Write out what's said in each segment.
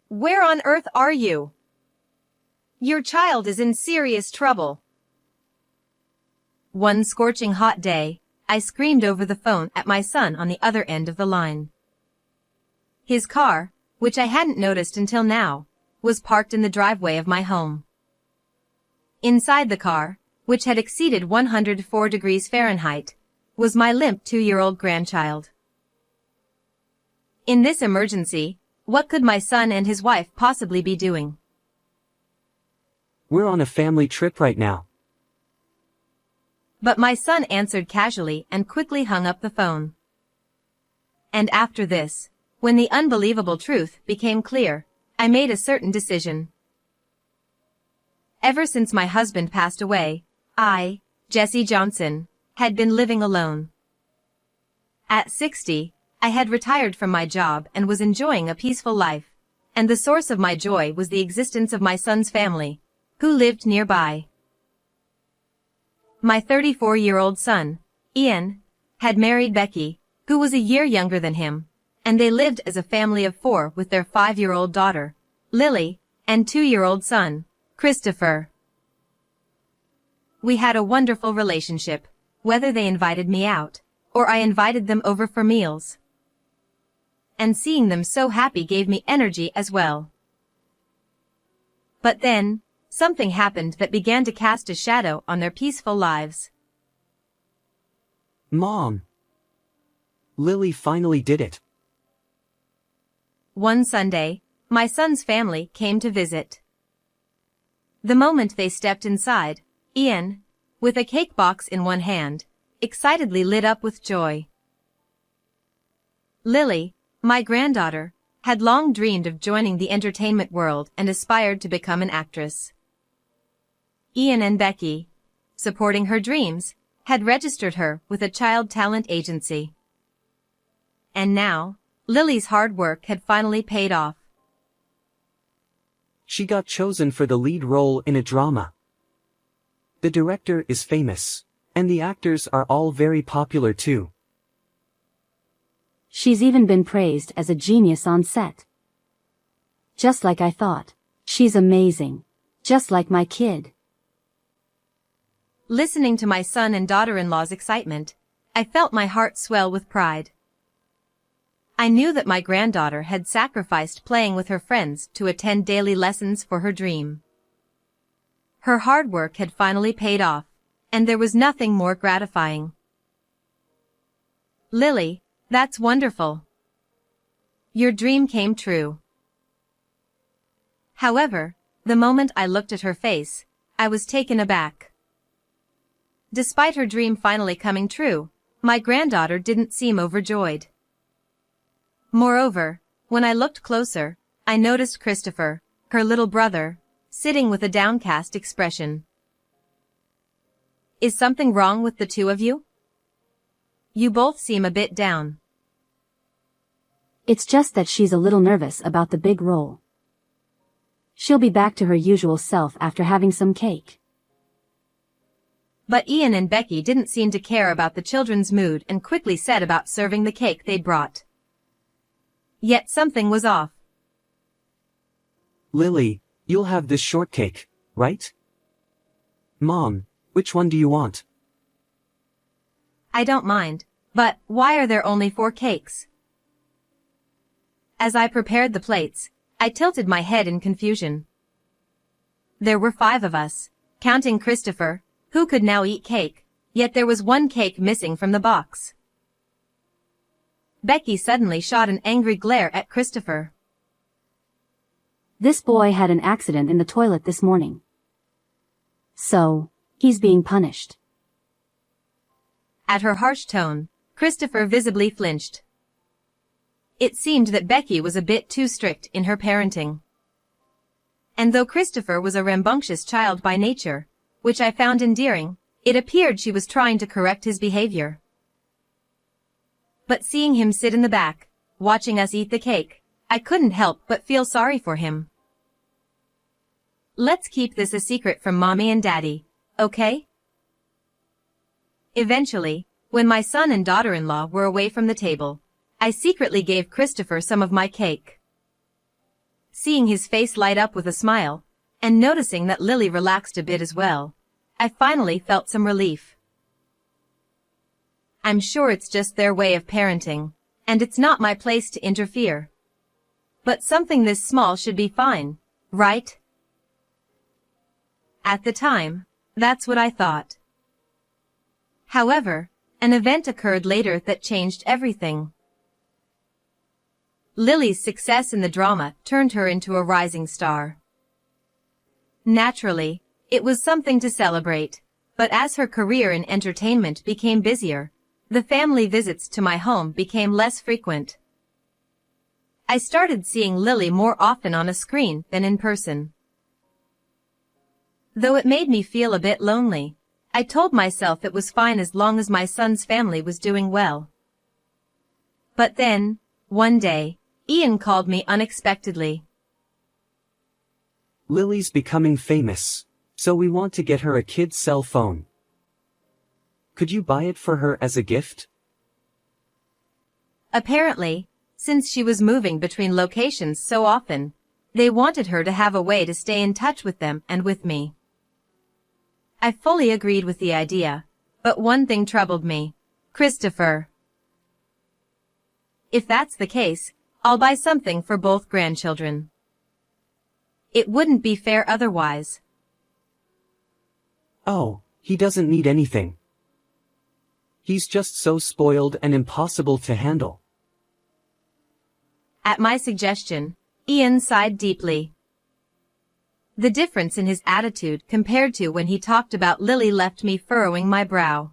Where on earth are you? Your child is in serious trouble. One scorching hot day, I screamed over the phone at my son on the other end of the line. His car, which I hadn't noticed until now, was parked in the driveway of my home. Inside the car, which had exceeded 104 degrees Fahrenheit, was my limp 2-year-old grandchild. In this emergency, what could my son and his wife possibly be doing? We're on a family trip right now. But my son answered casually and quickly hung up the phone. And after this, when the unbelievable truth became clear, I made a certain decision. Ever since my husband passed away, I, Jesse Johnson, had been living alone. At 60, I had retired from my job and was enjoying a peaceful life, and the source of my joy was the existence of my son's family, who lived nearby. My 34-year-old son, Ian, had married Becky, who was a year younger than him, and they lived as a family of 4 with their 5-year-old daughter, Lily, and 2-year-old son, Christopher. We had a wonderful relationship, whether they invited me out, or I invited them over for meals. And seeing them so happy gave me energy as well. But then, something happened that began to cast a shadow on their peaceful lives. Mom! Lily finally did it. One Sunday, my son's family came to visit. The moment they stepped inside, Ian, with a cake box in one hand, excitedly lit up with joy. Lily, my granddaughter, had long dreamed of joining the entertainment world and aspired to become an actress. Ian and Becky, supporting her dreams, had registered her with a child talent agency. And now, Lily's hard work had finally paid off. She got chosen for the lead role in a drama. The director is famous, and the actors are all very popular too. She's even been praised as a genius on set. Just like I thought. She's amazing. Just like my kid. Listening to my son and daughter-in-law's excitement, I felt my heart swell with pride. I knew that my granddaughter had sacrificed playing with her friends to attend daily lessons for her dream. Her hard work had finally paid off, and there was nothing more gratifying. Lily, that's wonderful. Your dream came true. However, the moment I looked at her face, I was taken aback. Despite her dream finally coming true, my granddaughter didn't seem overjoyed. Moreover, when I looked closer, I noticed Christopher, her little brother, sitting with a downcast expression. Is something wrong with the two of you? You both seem a bit down. It's just that she's a little nervous about the big role. She'll be back to her usual self after having some cake. But Ian and Becky didn't seem to care about the children's mood and quickly set about serving the cake they'd brought. Yet something was off. Lily, you'll have this shortcake, right? Mom, which one do you want? I don't mind, but why are there only 4 cakes? As I prepared the plates, I tilted my head in confusion. There were 5 of us, counting Christopher, who could now eat cake, yet there was 1 cake missing from the box. Becky suddenly shot an angry glare at Christopher. This boy had an accident in the toilet this morning. So, he's being punished. At her harsh tone, Christopher visibly flinched. It seemed that Becky was a bit too strict in her parenting. And though Christopher was a rambunctious child by nature, which I found endearing, it appeared she was trying to correct his behavior. But seeing him sit in the back, watching us eat the cake, I couldn't help but feel sorry for him. Let's keep this a secret from Mommy and Daddy, okay? Eventually, when my son and daughter-in-law were away from the table, I secretly gave Christopher some of my cake. Seeing his face light up with a smile, and noticing that Lily relaxed a bit as well, I finally felt some relief. I'm sure it's just their way of parenting, and it's not my place to interfere. But something this small should be fine, right? At the time, that's what I thought. However, an event occurred later that changed everything. Lily's success in the drama turned her into a rising star. Naturally, it was something to celebrate, but as her career in entertainment became busier, the family visits to my home became less frequent. I started seeing Lily more often on a screen than in person. Though it made me feel a bit lonely, I told myself it was fine as long as my son's family was doing well. But then, one day, Ian called me unexpectedly. Lily's becoming famous, so we want to get her a kid's cell phone. Could you buy it for her as a gift? Apparently, since she was moving between locations so often, they wanted her to have a way to stay in touch with them and with me. I fully agreed with the idea, but one thing troubled me: Christopher. If that's the case, I'll buy something for both grandchildren. It wouldn't be fair otherwise. Oh, he doesn't need anything. He's just so spoiled and impossible to handle. At my suggestion, Ian sighed deeply. The difference in his attitude compared to when he talked about Lily left me furrowing my brow.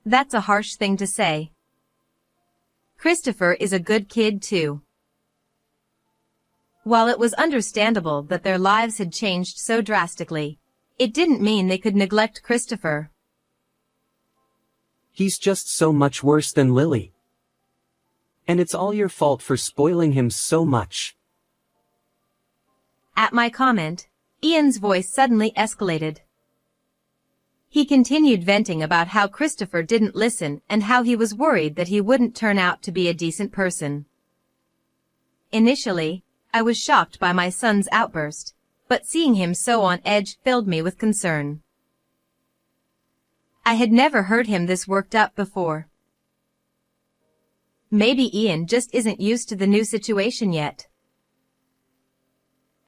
That's a harsh thing to say. Christopher is a good kid too. While it was understandable that their lives had changed so drastically, it didn't mean they could neglect Christopher. He's just so much worse than Lily. And it's all your fault for spoiling him so much. At my comment, Ian's voice suddenly escalated. He continued venting about how Christopher didn't listen and how he was worried that he wouldn't turn out to be a decent person. Initially, I was shocked by my son's outburst, but seeing him so on edge filled me with concern. I had never heard him this worked up before. Maybe Ian just isn't used to the new situation yet.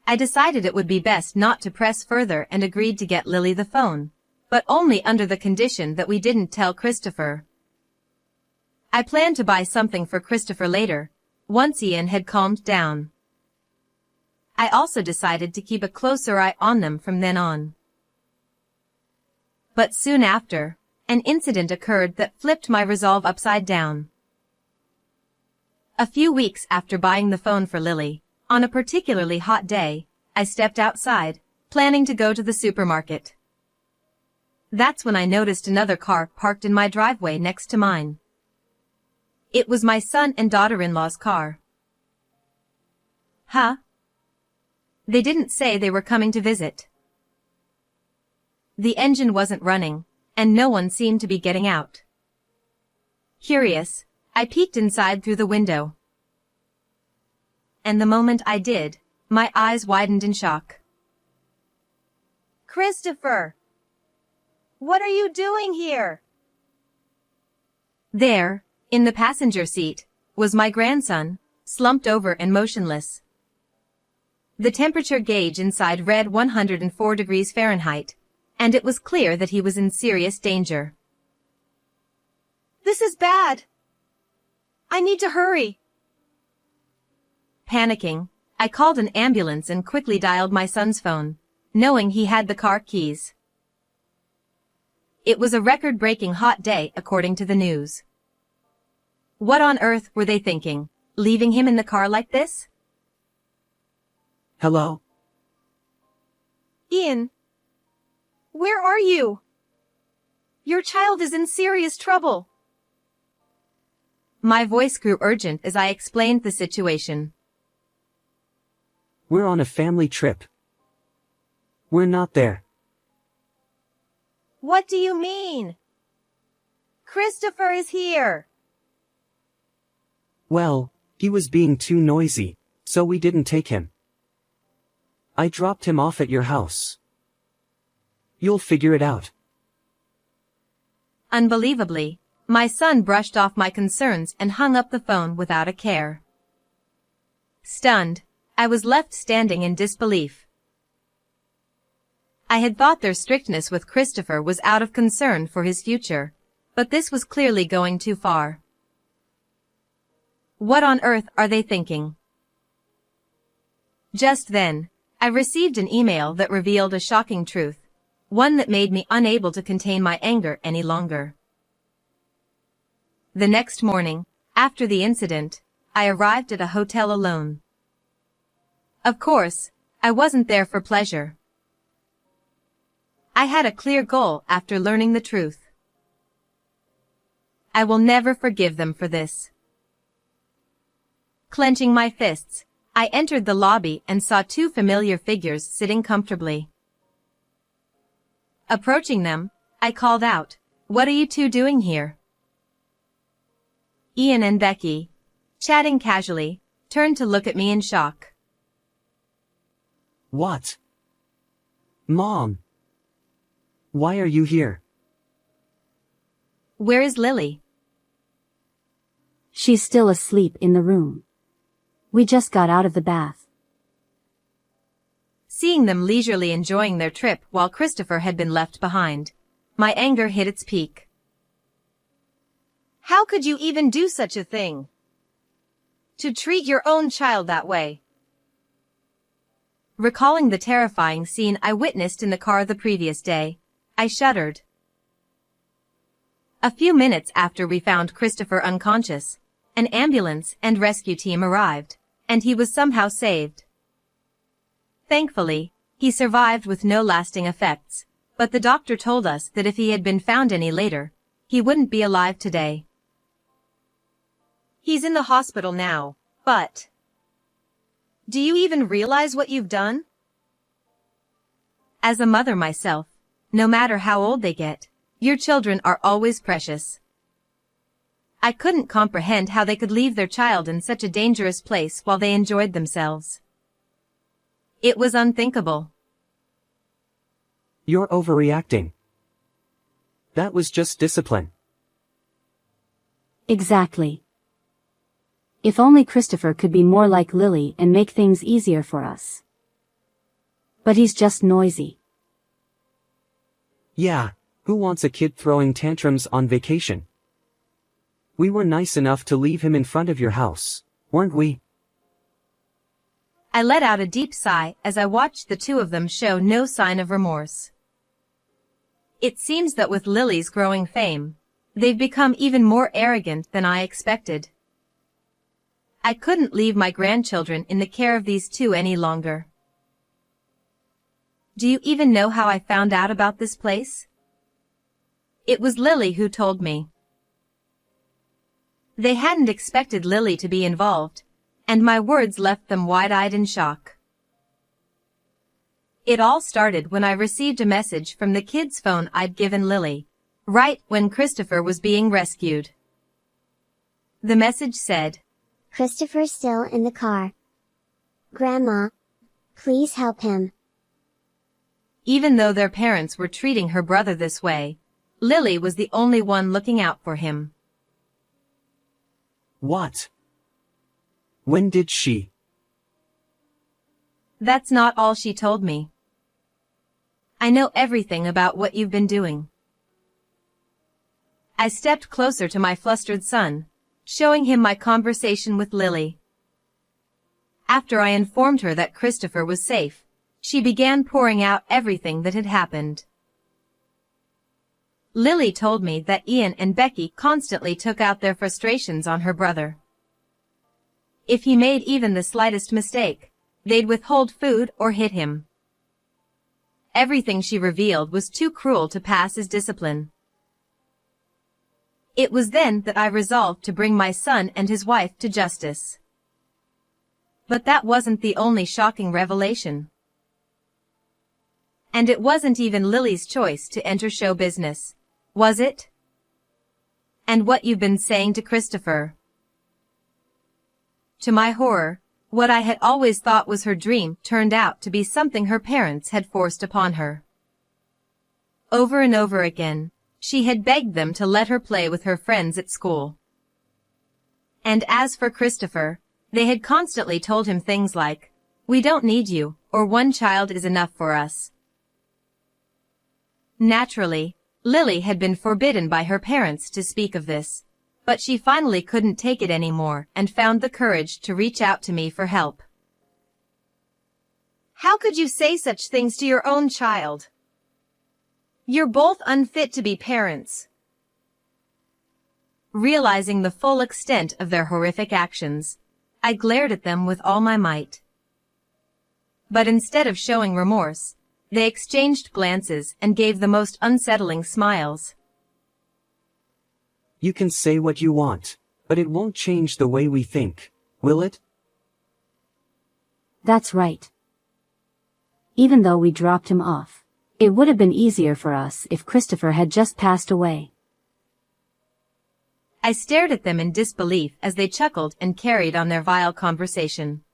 I decided it would be best not to press further and agreed to get Lily the phone, but only under the condition that we didn't tell Christopher. I planned to buy something for Christopher later, once Ian had calmed down. I also decided to keep a closer eye on them from then on. But soon after, an incident occurred that flipped my resolve upside down. A few weeks after buying the phone for Lily, on a particularly hot day, I stepped outside, planning to go to the supermarket. That's when I noticed another car parked in my driveway next to mine. It was my son and daughter-in-law's car. Huh? They didn't say they were coming to visit. The engine wasn't running, and no one seemed to be getting out. Curious, I peeked inside through the window. And the moment I did, my eyes widened in shock. Christopher! What are you doing here? There, in the passenger seat, was my grandson, slumped over and motionless. The temperature gauge inside read 104 degrees Fahrenheit, and it was clear that he was in serious danger. This is bad. I need to hurry. Panicking, I called an ambulance and quickly dialed my son's phone, knowing he had the car keys. It was a record-breaking hot day according to the news. What on earth were they thinking, leaving him in the car like this? Hello? Ian. Where are you? Your child is in serious trouble. My voice grew urgent as I explained the situation. We're on a family trip. We're not there. What do you mean? Christopher is here. Well, he was being too noisy, So we didn't take him. I dropped him off at your house. You'll figure it out. Unbelievably, my son brushed off my concerns and hung up the phone without a care. Stunned, I was left standing in disbelief. I had thought their strictness with Christopher was out of concern for his future, but this was clearly going too far. What on earth are they thinking? Just then, I received an email that revealed a shocking truth, one that made me unable to contain my anger any longer. The next morning, after the incident, I arrived at a hotel alone. Of course, I wasn't there for pleasure. I had a clear goal after learning the truth. I will never forgive them for this. Clenching my fists, I entered the lobby and saw two familiar figures sitting comfortably. Approaching them, I called out, "What are you two doing here?" Ian and Becky, chatting casually, turned to look at me in shock. What? Mom! Why are you here? Where is Lily? She's still asleep in the room. We just got out of the bath. Seeing them leisurely enjoying their trip while Christopher had been left behind, my anger hit its peak. How could you even do such a thing? To treat your own child that way? Recalling the terrifying scene I witnessed in the car the previous day, I shuddered. A few minutes after we found Christopher unconscious, an ambulance and rescue team arrived, and he was somehow saved. Thankfully, he survived with no lasting effects, but the doctor told us that if he had been found any later, he wouldn't be alive today. He's in the hospital now, but... Do you even realize what you've done? As a mother myself, no matter how old they get, your children are always precious. I couldn't comprehend how they could leave their child in such a dangerous place while they enjoyed themselves. It was unthinkable. You're overreacting. That was just discipline. Exactly. If only Christopher could be more like Lily and make things easier for us. But he's just noisy. Yeah, who wants a kid throwing tantrums on vacation? We were nice enough to leave him in front of your house, weren't we? I let out a deep sigh as I watched the two of them show no sign of remorse. It seems that with Lily's growing fame, they've become even more arrogant than I expected. I couldn't leave my grandchildren in the care of these two any longer. Do you even know how I found out about this place? It was Lily who told me. They hadn't expected Lily to be involved, and my words left them wide-eyed in shock. It all started when I received a message from the kid's phone I'd given Lily, right when Christopher was being rescued. The message said, "Christopher's still in the car. Grandma, please help him." Even though their parents were treating her brother this way, Lily was the only one looking out for him. What? When did she? That's not all she told me. I know everything about what you've been doing. I stepped closer to my flustered son, showing him my conversation with Lily. After I informed her that Christopher was safe, she began pouring out everything that had happened. Lily told me that Ian and Becky constantly took out their frustrations on her brother. If he made even the slightest mistake, they'd withhold food or hit him. Everything she revealed was too cruel to pass as discipline. It was then that I resolved to bring my son and his wife to justice. But that wasn't the only shocking revelation. And it wasn't even Lily's choice to enter show business, was it? And what you've been saying to Christopher? To my horror, What I had always thought was her dream turned out to be something her parents had forced upon her. Over and over again, she had begged them to let her play with her friends at school. And as for Christopher, they had constantly told him things like, "We don't need you," or "One child is enough for us." Naturally, Lily had been forbidden by her parents to speak of this, but she finally couldn't take it anymore and found the courage to reach out to me for help. "How could you say such things to your own child? You're both unfit to be parents." Realizing the full extent of their horrific actions, I glared at them with all my might. But instead of showing remorse, they exchanged glances and gave the most unsettling smiles. You can say what you want, but it won't change the way we think, will it? That's right. Even though we dropped him off, it would have been easier for us if Christopher had just passed away. I stared at them in disbelief as they chuckled and carried on their vile conversation.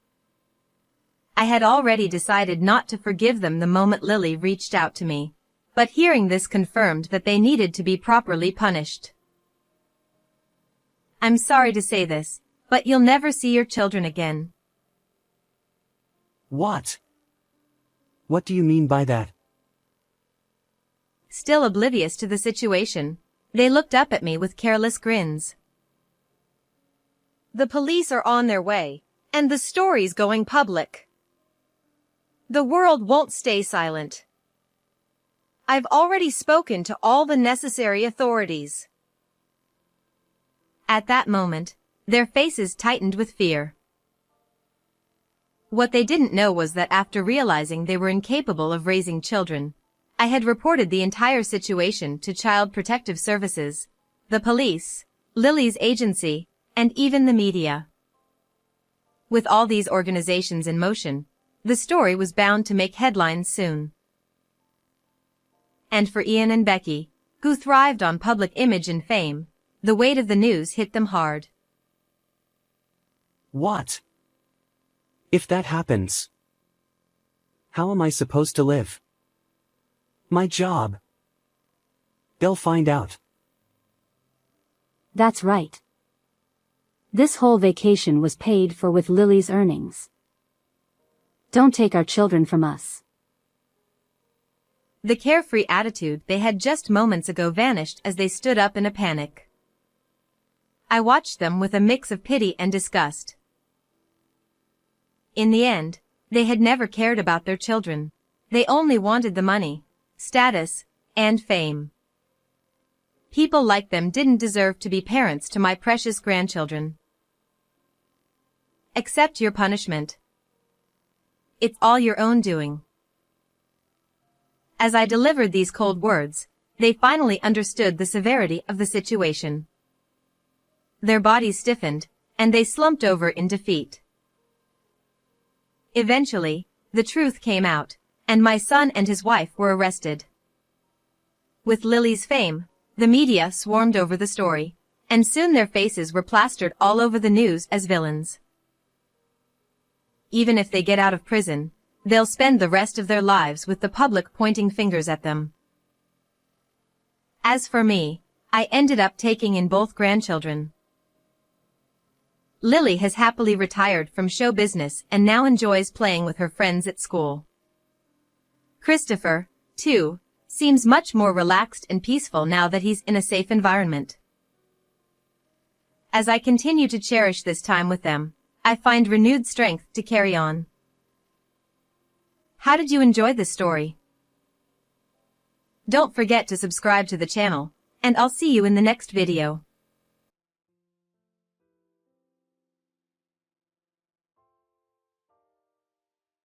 I had already decided not to forgive them the moment Lily reached out to me, but hearing this confirmed that they needed to be properly punished. "I'm sorry to say this, but you'll never see your children again." What? What do you mean by that? Still oblivious to the situation, they looked up at me with careless grins. "The police are on their way, and the story's going public. The world won't stay silent. I've already spoken to all the necessary authorities." At that moment, their faces tightened with fear. What they didn't know was that after realizing they were incapable of raising children, I had reported the entire situation to Child Protective Services, the police, Lily's agency, and even the media. With all these organizations in motion, the story was bound to make headlines soon. And for Ian and Becky, who thrived on public image and fame, the weight of the news hit them hard. What? If that happens, how am I supposed to live? My job. They'll find out. That's right. This whole vacation was paid for with Lily's earnings. Don't take our children from us. The carefree attitude they had just moments ago vanished as they stood up in a panic. I watched them with a mix of pity and disgust. In the end, they had never cared about their children. They only wanted the money, status, and fame. People like them didn't deserve to be parents to my precious grandchildren. Accept your punishment. It's all your own doing. As I delivered these cold words, they finally understood the severity of the situation. Their bodies stiffened, and they slumped over in defeat. Eventually, the truth came out, and my son and his wife were arrested. With Lily's fame, the media swarmed over the story, and soon their faces were plastered all over the news as villains. Even if they get out of prison, they'll spend the rest of their lives with the public pointing fingers at them. As for me, I ended up taking in both grandchildren. Lily has happily retired from show business and now enjoys playing with her friends at school. Christopher, too, seems much more relaxed and peaceful now that he's in a safe environment. As I continue to cherish this time with them, I find renewed strength to carry on. How did you enjoy this story? Don't forget to subscribe to the channel, and I'll see you in the next video.